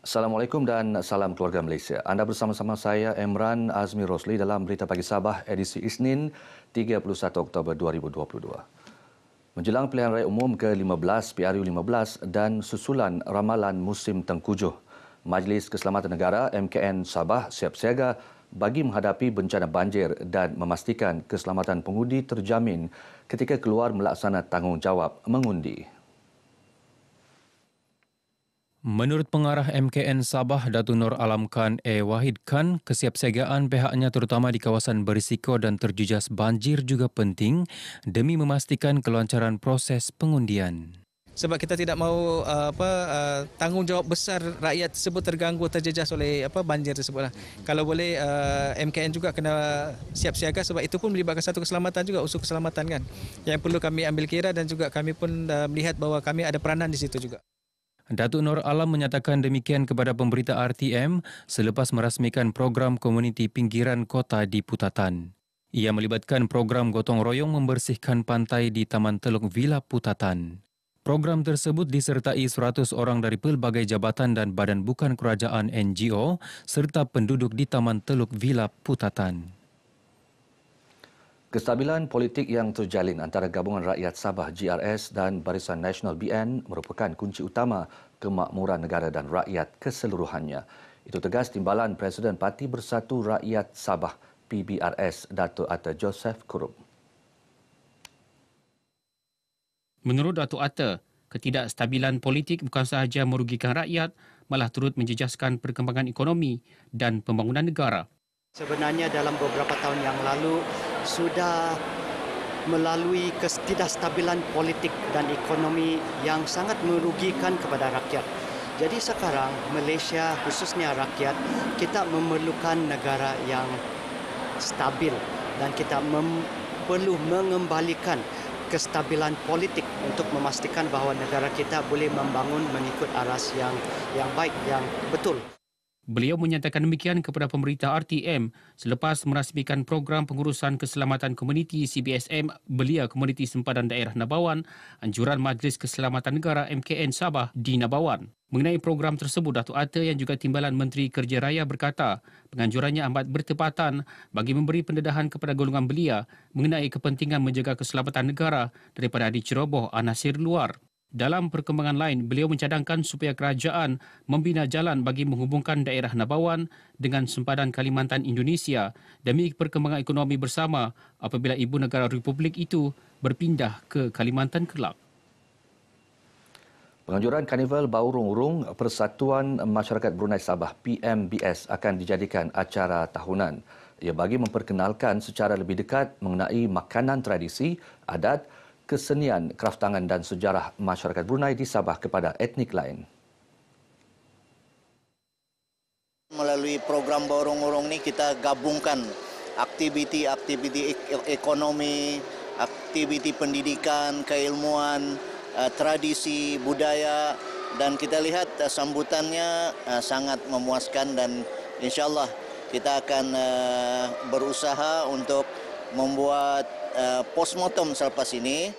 Assalamualaikum dan salam keluarga Malaysia. Anda bersama-sama saya Emran Azmi Rosli dalam Berita Pagi Sabah edisi Isnin 31 Oktober 2022. Menjelang pilihan raya umum ke-15 PRU15 dan susulan ramalan musim tengkujuh, Majlis Keselamatan Negara MKN Sabah siap siaga bagi menghadapi bencana banjir dan memastikan keselamatan pengundi terjamin ketika keluar melaksana tanggungjawab mengundi. Menurut pengarah MKN Sabah Datuk Nur Alam Khan Wahid Khan, kesiapsiagaan pihaknya terutama di kawasan berisiko dan terjejas banjir juga penting demi memastikan kelancaran proses pengundian. Sebab kita tidak mahu tanggungjawab besar rakyat tersebut terganggu terjejas oleh banjir tersebut. Kalau boleh MKN juga kena siap siaga sebab itu pun melibatkan satu keselamatan juga, unsur keselamatan kan. Yang perlu kami ambil kira dan juga kami pun melihat bahawa kami ada peranan di situ juga. Datuk Nur Alam menyatakan demikian kepada pemberita RTM selepas merasmikan program komuniti pinggiran kota di Putatan. Ia melibatkan program gotong royong membersihkan pantai di Taman Teluk Villa Putatan. Program tersebut disertai 100 orang dari pelbagai jabatan dan badan bukan kerajaan NGO serta penduduk di Taman Teluk Villa Putatan. Kestabilan politik yang terjalin antara Gabungan Rakyat Sabah GRS dan Barisan Nasional BN merupakan kunci utama kemakmuran negara dan rakyat keseluruhannya. Itu tegas timbalan Presiden Parti Bersatu Rakyat Sabah PBRS Datuk Atta Joseph Kurup. Menurut Datuk Atta, ketidakstabilan politik bukan sahaja merugikan rakyat, malah turut menjejaskan perkembangan ekonomi dan pembangunan negara. Sebenarnya dalam beberapa tahun yang lalu sudah melalui ketidakstabilan politik dan ekonomi yang sangat merugikan kepada rakyat. Jadi sekarang Malaysia khususnya rakyat, kita memerlukan negara yang stabil dan kita perlu mengembalikan kestabilan politik untuk memastikan bahawa negara kita boleh membangun mengikut aras yang baik, yang betul. Beliau menyatakan demikian kepada pemberita RTM selepas merasmikan program pengurusan keselamatan komuniti CBSM Belia Komuniti Sempadan Daerah Nabawan, anjuran Majlis Keselamatan Negara MKN Sabah di Nabawan. Mengenai program tersebut, Datuk Atta yang juga timbalan Menteri Kerja Raya berkata, penganjurannya amat bertepatan bagi memberi pendedahan kepada golongan belia mengenai kepentingan menjaga keselamatan negara daripada diceroboh anasir luar. Dalam perkembangan lain, beliau mencadangkan supaya kerajaan membina jalan bagi menghubungkan daerah Nabawan dengan sempadan Kalimantan Indonesia demi perkembangan ekonomi bersama apabila ibu negara Republik itu berpindah ke Kalimantan kelak. Penganjuran Karnival Baurung-Urung Persatuan Masyarakat Brunei Sabah PMBS akan dijadikan acara tahunan. Ia bagi memperkenalkan secara lebih dekat mengenai makanan tradisi, adat, kesenian, kraftangan dan sejarah masyarakat Brunei di Sabah kepada etnik lain. Melalui program Baurung-Urung ini kita gabungkan aktiviti-aktiviti ekonomi, aktiviti pendidikan, keilmuan, tradisi, budaya dan kita lihat sambutannya sangat memuaskan dan insyaAllah kita akan berusaha untuk membuat postmortem selepas ini.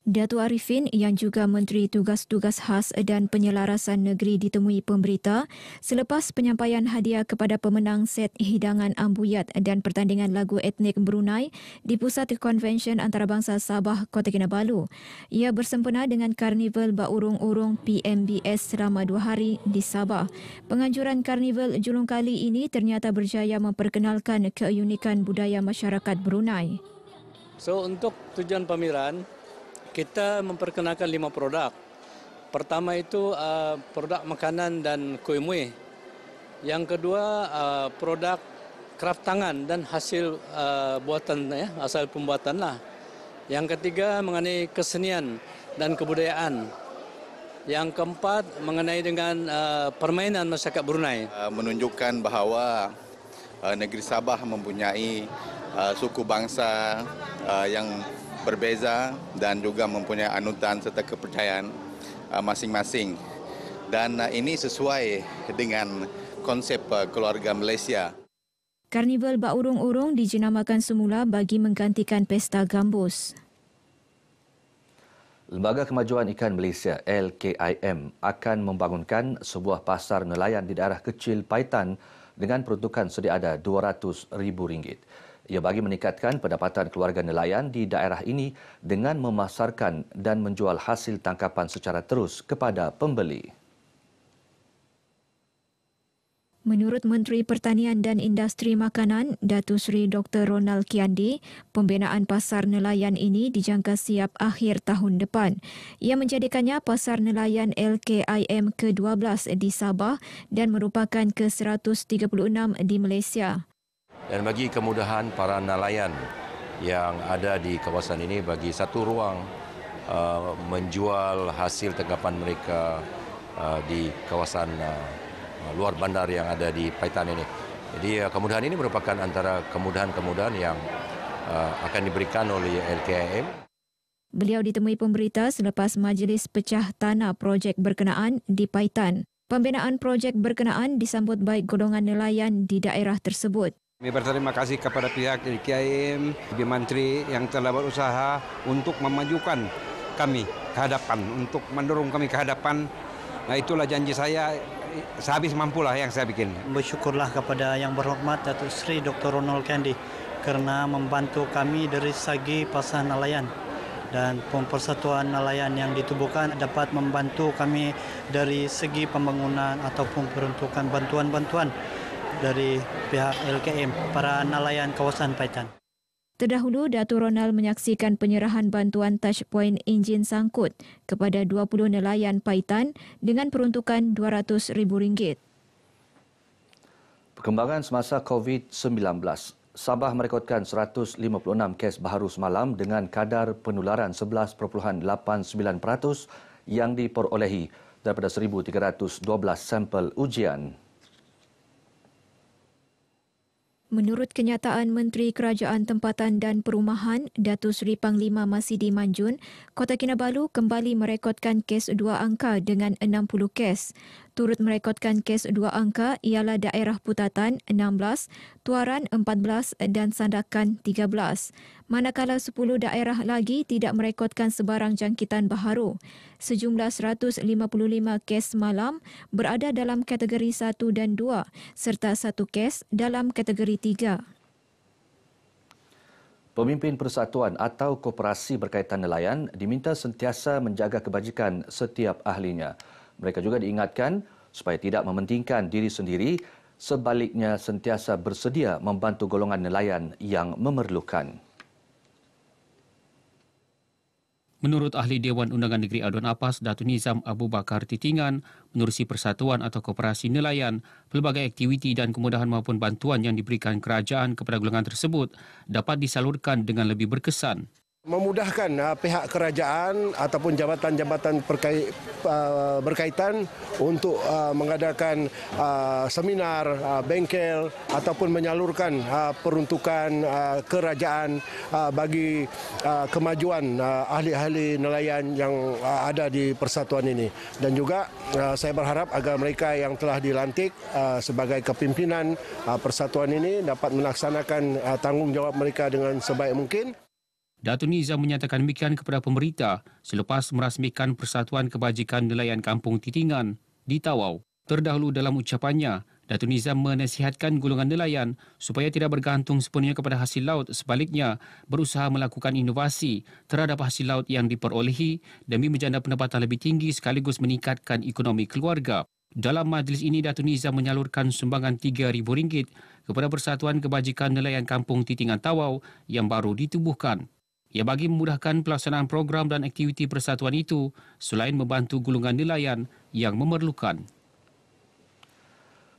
Datuk Arifin yang juga Menteri Tugas-Tugas Khas dan Penyelarasan Negeri ditemui pemberita selepas penyampaian hadiah kepada pemenang set hidangan ambuyat dan pertandingan lagu etnik Brunei di Pusat Konvensyen Antarabangsa Sabah, Kota Kinabalu. Ia bersempena dengan Karnival Baurung-Urung PMBS selama 2 hari di Sabah. Penganjuran Karnival julung kali ini ternyata berjaya memperkenalkan keunikan budaya masyarakat Brunei. So untuk tujuan pameran, kita memperkenalkan 5 produk. Pertama itu produk makanan dan kuih muih. Yang kedua produk kraftangan dan hasil buatan asal pembuatan lah. Yang ketiga mengenai kesenian dan kebudayaan. Yang keempat mengenai dengan permainan masyarakat Brunei. Menunjukkan bahawa negeri Sabah mempunyai suku bangsa yang berbeza dan juga mempunyai anutan serta kepercayaan masing-masing. Dan ini sesuai dengan konsep keluarga Malaysia. Karnival Baurung-Urung dijenamakan semula bagi menggantikan Pesta Gambus. Lembaga Kemajuan Ikan Malaysia LKIM akan membangunkan sebuah pasar nelayan di daerah kecil Paitan dengan peruntukan sedia ada RM200,000. Ia bagi meningkatkan pendapatan keluarga nelayan di daerah ini dengan memasarkan dan menjual hasil tangkapan secara terus kepada pembeli. Menurut Menteri Pertanian dan Industri Makanan, Datuk Seri Dr. Ronald Kiandi, pembinaan pasar nelayan ini dijangka siap akhir tahun depan. Ia menjadikannya pasar nelayan LKIM ke-12 di Sabah dan merupakan ke-136 di Malaysia. Dan bagi kemudahan para nelayan yang ada di kawasan ini bagi satu ruang menjual hasil tangkapan mereka di kawasan luar bandar yang ada di Paitan ini. Jadi kemudahan ini merupakan antara kemudahan-kemudahan yang akan diberikan oleh LKIM. Beliau ditemui pemberita selepas majlis pecah tanah projek berkenaan di Paitan. Pembinaan projek berkenaan disambut baik golongan nelayan di daerah tersebut. Kami berterima kasih kepada pihak LKIM, Ibu Menteri yang telah berusaha untuk memajukan kami ke hadapan, untuk mendorong kami ke hadapan. Nah, itulah janji saya. Sehabis mampulah yang saya bikin. Bersyukurlah kepada Yang Berhormat Datuk Seri Dr. Ronald Kiandi kerana membantu kami dari segi pasar nelayan, dan persatuan nelayan yang ditubuhkan dapat membantu kami dari segi pembangunan ataupun peruntukan bantuan-bantuan dari pihak LKM para nelayan kawasan Paitan. Terdahulu, Datuk Ronald menyaksikan penyerahan bantuan touchpoint enjin sangkut kepada 20 nelayan Paitan dengan peruntukan RM200,000. Perkembangan semasa COVID-19. Sabah merekodkan 156 kes baharu semalam dengan kadar penularan 11.89% yang diperolehi daripada 1,312 sampel ujian. Menurut kenyataan Menteri Kerajaan Tempatan dan Perumahan, Datuk Seri Panglima Masidi Manjun, Kota Kinabalu kembali merekodkan kes 2 angka dengan 60 kes. Turut merekodkan kes 2 angka ialah daerah Putatan 16, Tuaran 14 dan Sandakan 13. Manakala 10 daerah lagi tidak merekodkan sebarang jangkitan baharu. Sejumlah 155 kes semalam berada dalam kategori 1 dan 2 serta 1 kes dalam kategori 3. Pemimpin persatuan atau koperasi berkaitan nelayan diminta sentiasa menjaga kebajikan setiap ahlinya. Mereka juga diingatkan supaya tidak mementingkan diri sendiri, sebaliknya sentiasa bersedia membantu golongan nelayan yang memerlukan. Menurut Ahli Dewan Undangan Negeri Aduan Apas, Datuk Nizam Abu Bakar Titingan, menerusi persatuan atau koperasi nelayan, pelbagai aktiviti dan kemudahan maupun bantuan yang diberikan kerajaan kepada golongan tersebut dapat disalurkan dengan lebih berkesan. Memudahkan pihak kerajaan ataupun jabatan-jabatan berkaitan untuk mengadakan seminar, bengkel ataupun menyalurkan peruntukan kerajaan bagi kemajuan ahli-ahli nelayan yang ada di persatuan ini. Dan juga saya berharap agar mereka yang telah dilantik sebagai kepimpinan persatuan ini dapat melaksanakan tanggungjawab mereka dengan sebaik mungkin. Datuk Nizam menyatakan demikian kepada pemberita selepas merasmikan Persatuan Kebajikan Nelayan Kampung Titingan di Tawau. Terdahulu dalam ucapannya, Datuk Nizam menasihatkan golongan nelayan supaya tidak bergantung sepenuhnya kepada hasil laut, sebaliknya berusaha melakukan inovasi terhadap hasil laut yang diperolehi demi menjana pendapatan lebih tinggi sekaligus meningkatkan ekonomi keluarga. Dalam majlis ini, Datuk Nizam menyalurkan sumbangan RM3,000 kepada Persatuan Kebajikan Nelayan Kampung Titingan Tawau yang baru ditubuhkan. Ia bagi memudahkan pelaksanaan program dan aktiviti persatuan itu selain membantu golongan nelayan yang memerlukan.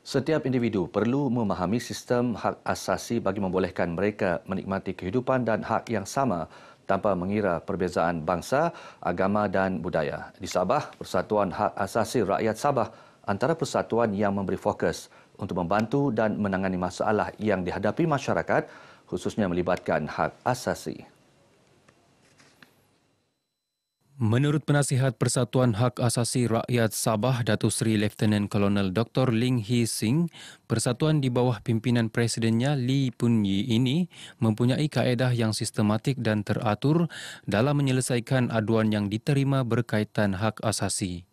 Setiap individu perlu memahami sistem hak asasi bagi membolehkan mereka menikmati kehidupan dan hak yang sama tanpa mengira perbezaan bangsa, agama dan budaya. Di Sabah, Persatuan Hak Asasi Rakyat Sabah antara persatuan yang memberi fokus untuk membantu dan menangani masalah yang dihadapi masyarakat, khususnya melibatkan hak asasi. Menurut Penasihat Persatuan Hak Asasi Rakyat Sabah, Datuk Seri Lieutenant Kolonel Dr. Ling Hee Sing, persatuan di bawah pimpinan Presidennya Lee Poon Yee ini mempunyai kaedah yang sistematik dan teratur dalam menyelesaikan aduan yang diterima berkaitan hak asasi.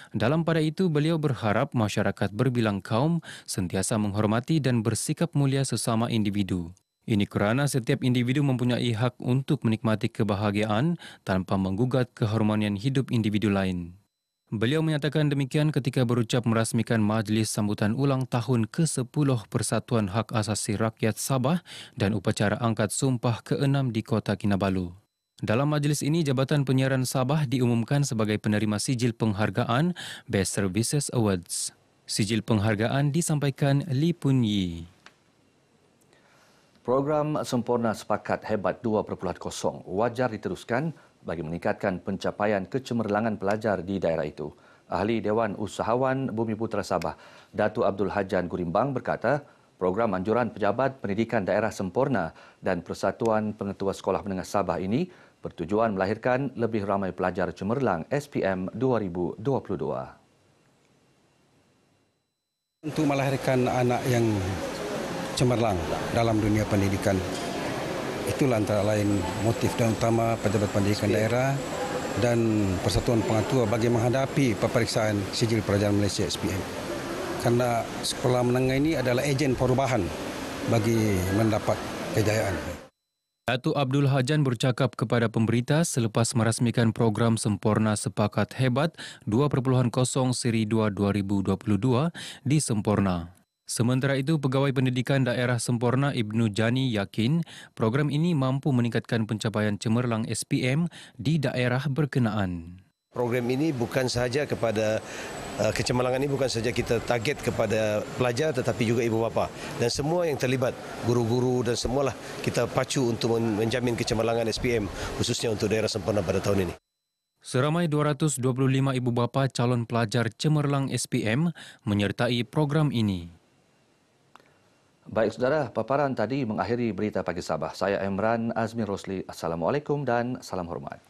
Dalam pada itu, beliau berharap masyarakat berbilang kaum sentiasa menghormati dan bersikap mulia sesama individu. Ini kerana setiap individu mempunyai hak untuk menikmati kebahagiaan tanpa menggugat kehormatan hidup individu lain. Beliau menyatakan demikian ketika berucap merasmikan majlis sambutan ulang tahun ke-10 Persatuan Hak Asasi Rakyat Sabah dan upacara angkat sumpah ke-6 di Kota Kinabalu. Dalam majlis ini, Jabatan Penyiaran Sabah diumumkan sebagai penerima sijil penghargaan Best Services Awards. Sijil penghargaan disampaikan Lee Poon Yee. Program Sempurna Sepakat Hebat 2.0 wajar diteruskan bagi meningkatkan pencapaian kecemerlangan pelajar di daerah itu. Ahli Dewan Usahawan Bumiputra Sabah, Datuk Abdul Hajan Gurimbang berkata, program anjuran Pejabat Pendidikan Daerah Sempurna dan Persatuan Pengetua Sekolah Menengah Sabah ini bertujuan melahirkan lebih ramai pelajar cemerlang SPM 2022. Untuk melahirkan anak yang cemerlang dalam dunia pendidikan. Itulah antara lain motif dan utama Pejabat Pendidikan Daerah dan Persatuan Pengetua bagi menghadapi peperiksaan sijil pelajar Malaysia SPM. Karena sekolah menengah ini adalah ejen perubahan bagi mendapat kejayaan. Datuk Abdul Hajan bercakap kepada pemberita selepas merasmikan program Sempurna Sepakat Hebat 2.0 Seri 2 2022 di Semporna. Sementara itu, Pegawai Pendidikan Daerah Semporna Ibnu Jani yakin program ini mampu meningkatkan pencapaian cemerlang SPM di daerah berkenaan. Program ini bukan sahaja kepada kecemerlangan ini bukan saja kita target kepada pelajar tetapi juga ibu bapa dan semua yang terlibat, guru-guru dan semualah kita pacu untuk menjamin kecemerlangan SPM khususnya untuk daerah Semporna pada tahun ini. Seramai 225 ibu bapa calon pelajar cemerlang SPM menyertai program ini. Baik saudara, paparan tadi mengakhiri Berita Pagi Sabah. Saya Emran Azmi Rosli. Assalamualaikum dan salam hormat.